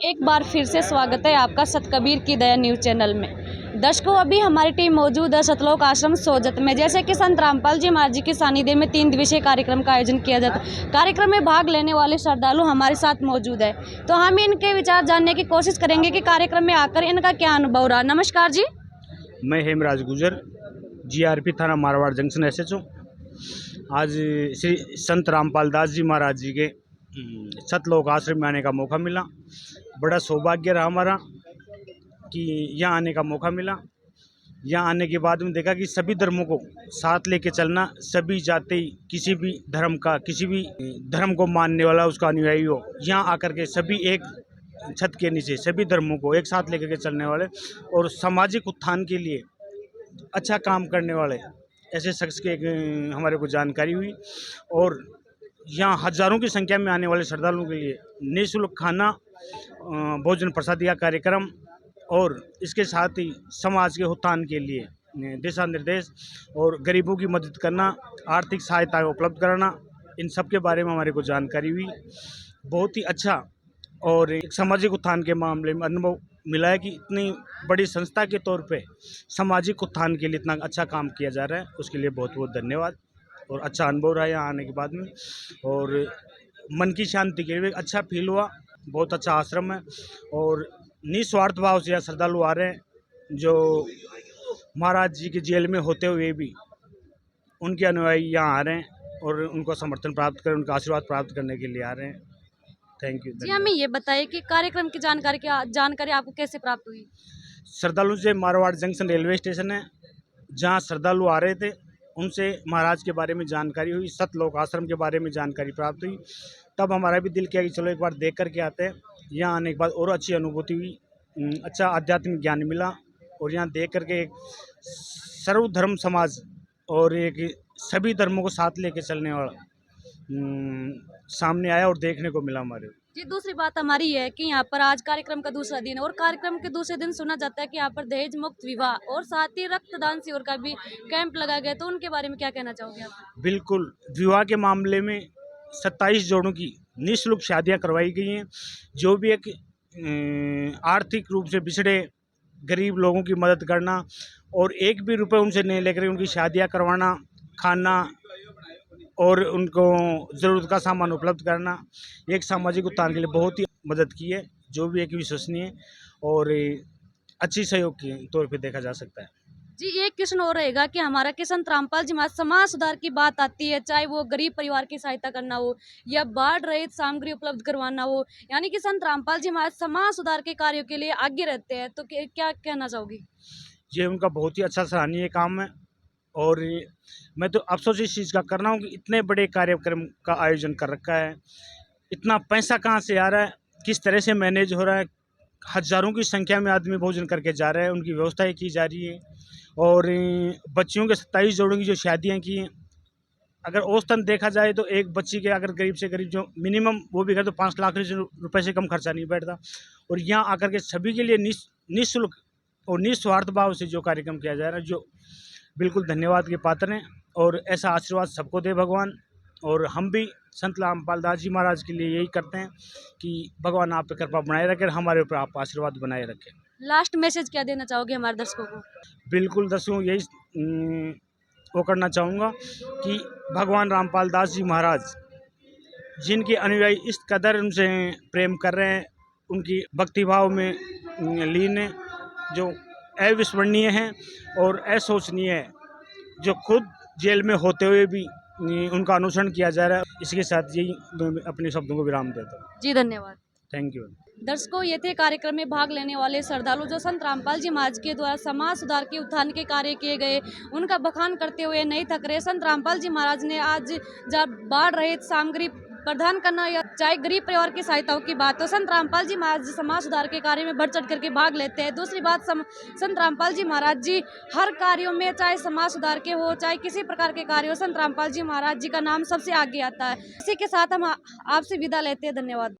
एक बार फिर से स्वागत है आपका सतकबीर की दया न्यूज़ चैनल में। दर्शकों, अभी हमारी टीम मौजूद है सतलोक आश्रम सोजत में। जैसे कि संत रामपाल जी महाराज जी के सानिध्य में 3 दिवसीय कार्यक्रम का आयोजन किया जाता है। कार्यक्रम में भाग लेने वाले श्रद्धालु हमारे साथ मौजूद है, तो हम इनके विचार जानने की कोशिश करेंगे कि कार्यक्रम में आकर इनका क्या अनुभव रहा। नमस्कार जी। मैं हेमराज गुजर, जीआरपी थाना मारवाड़ जंक्शन एसएचओ। आज श्री संत रामपाल दास जी महाराज जी के सतलोक आश्रम में आने का मौका मिला। बड़ा सौभाग्य रहा हमारा कि यहाँ आने का मौका मिला। यहाँ आने के बाद में देखा कि सभी धर्मों को साथ लेके चलना, सभी जाति, किसी भी धर्म का, किसी भी धर्म को मानने वाला उसका अनुयायी हो, यहाँ आकर के सभी एक छत के नीचे सभी धर्मों को एक साथ लेकर के चलने वाले और सामाजिक उत्थान के लिए अच्छा काम करने वाले ऐसे शख्स के हमारे को जानकारी हुई। और यहाँ हजारों की संख्या में आने वाले श्रद्धालुओं के लिए निःशुल्क खाना, भोजन प्रसादी का कार्यक्रम और इसके साथ ही समाज के उत्थान के लिए दिशा निर्देश और गरीबों की मदद करना, आर्थिक सहायता उपलब्ध कराना, इन सब के बारे में हमारे को जानकारी हुई। बहुत ही अच्छा और एक सामाजिक उत्थान के मामले में अनुभव मिला है कि इतनी बड़ी संस्था के तौर पे सामाजिक उत्थान के लिए इतना अच्छा काम किया जा रहा है, उसके लिए बहुत बहुत धन्यवाद। और अच्छा अनुभव रहा यहाँ आने के बाद में और मन की शांति के लिए अच्छा फील हुआ। बहुत अच्छा आश्रम है और निस्वार्थ भाव से यहाँ श्रद्धालु आ रहे हैं, जो महाराज जी के जेल में होते हुए भी उनके अनुयायी यहाँ आ रहे हैं और उनको समर्थन प्राप्त कर, उनका आशीर्वाद प्राप्त करने के लिए आ रहे हैं। Thank you. जी, हमें ये बताइए कि कार्यक्रम की जानकारी आपको कैसे प्राप्त हुई। श्रद्धालु से मारवाड़ जंक्शन रेलवे स्टेशन है, जहाँ श्रद्धालु आ रहे थे, उनसे महाराज के बारे में जानकारी हुई, सतलोक आश्रम के बारे में जानकारी प्राप्त हुई। तब हमारा भी दिल किया कि चलो एक बार देख करके आते हैं। यहाँ आने के बाद और अच्छी अनुभूति हुई, अच्छा आध्यात्मिक ज्ञान मिला और यहाँ देख करके एक सर्वधर्म समाज और एक सभी धर्मों को साथ लेके चलने वाला सामने आया और देखने को मिला हमारे। जी, दूसरी बात हमारी है कि यहाँ पर आज कार्यक्रम का दूसरा दिन है और कार्यक्रम के दूसरे दिन सुना जाता है कि यहाँ पर दहेज मुक्त विवाह और साथ ही रक्तदान शिविर का भी कैंप लगाया गया, तो उनके बारे में क्या कहना चाहोगे आप। बिल्कुल, विवाह के मामले में 27 जोड़ों की निःशुल्क शादियाँ करवाई गई हैं। जो भी एक आर्थिक रूप से पिछड़े गरीब लोगों की मदद करना और एक भी रुपए उनसे नहीं लेकर उनकी शादियाँ करवाना, खाना और उनको ज़रूरत का सामान उपलब्ध करना, एक सामाजिक उत्थान के लिए बहुत ही मदद की है, जो भी एक विश्वसनीय और अच्छी सहयोग के तौर पे देखा जा सकता है। जी, एक क्वेश्चन और रहेगा कि हमारा कि संत रामपाल जी महाराज समाज सुधार की बात आती है, चाहे वो गरीब परिवार की सहायता करना हो या बाढ़ रहित सामग्री उपलब्ध करवाना हो, यानी कि संत रामपाल जी महाराज समाज सुधार के कार्यों के लिए आगे रहते हैं, तो क्या कहना चाहोगी। ये उनका बहुत ही अच्छा सराहनीय काम है और मैं तो अफसोस इस चीज़ का कर रहा हूँ कि इतने बड़े कार्यक्रम का आयोजन कर रखा है, इतना पैसा कहाँ से आ रहा है, किस तरह से मैनेज हो रहा है। हजारों की संख्या में आदमी भोजन करके जा रहे हैं, उनकी व्यवस्थाएं की जा रही है और बच्चियों के 27 जोड़ों की जो शादियाँ की हैं, अगर औसतन देखा जाए तो एक बच्ची के अगर गरीब से गरीब जो मिनिमम वो भी करे तो 5 लाख रुपए से कम खर्चा नहीं बैठता। और यहाँ आकर के सभी के लिए निःशुल्क और निस्वार्थ भाव से जो कार्यक्रम किया जा रहा है, जो बिल्कुल धन्यवाद के पात्र हैं और ऐसा आशीर्वाद सबको दे भगवान। और हम भी संत रामपाल दास जी महाराज के लिए यही करते हैं कि भगवान आप पे कृपा बनाए रखें, हमारे ऊपर आप आशीर्वाद बनाए रखें। लास्ट मैसेज क्या देना चाहोगे हमारे दर्शकों को। बिल्कुल दर्शकों, यही वो करना चाहूँगा कि भगवान रामपाल दास जी महाराज जिनके अनुयायी इस कदर उनसे प्रेम कर रहे हैं, उनकी भक्तिभाव में लीन है, जो अविस्मरणीय हैं और असोचनीय है, जो खुद जेल में होते हुए भी उनका अनुसरण किया जा रहा है। इसके साथ यही अपने शब्दों को विराम देता हूँ। जी, धन्यवाद। Thank you. दर्शकों, ये थे कार्यक्रम में भाग लेने वाले श्रद्धालु जो संत रामपाल जी महाराज के द्वारा समाज सुधार के उत्थान के कार्य किए गए, उनका बखान करते हुए नहीं थक रहे। संत रामपाल जी महाराज ने आज जब बाढ़ रहित सामग्री प्रदान करना या चाहे गरीब परिवार की सहायताओं की बात, तो संत रामपाल जी महाराज समाज सुधार के कार्य में बढ़ चढ़ करके भाग लेते हैं। दूसरी बात, संत रामपाल जी महाराज जी हर कार्यों में, चाहे समाज सुधार के हो चाहे किसी प्रकार के कार्य हो, संत रामपाल जी महाराज जी का नाम सबसे आगे आता है। इसी के साथ हम आपसे विदा लेते हैं। धन्यवाद।